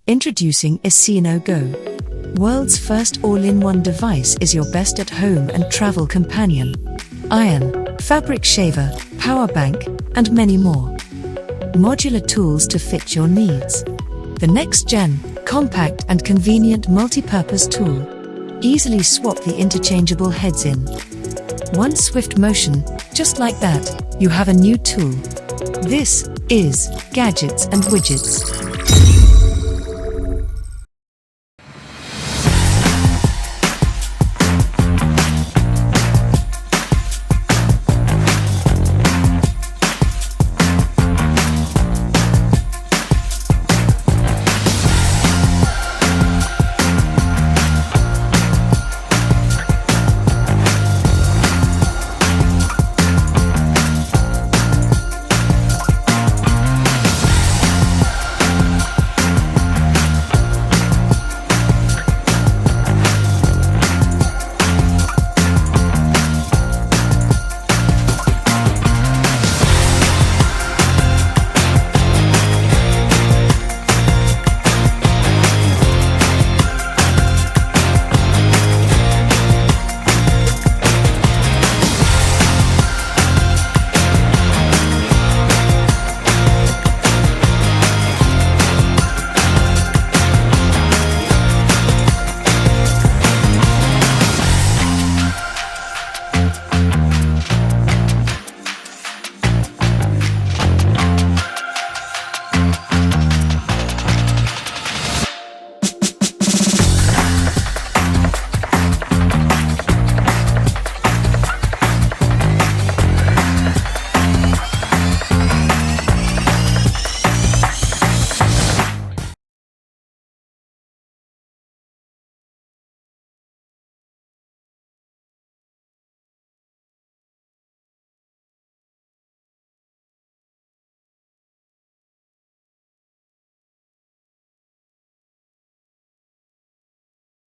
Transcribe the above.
Introducing EsiniGo. World's first all-in-one device is your best at home and travel companion. Iron, fabric shaver, power bank, and many more. Modular tools to fit your needs. The next-gen, compact and convenient multi-purpose tool. Easily swap the interchangeable heads in. One swift motion, just like that, you have a new tool. This is Gadgets and Widgets.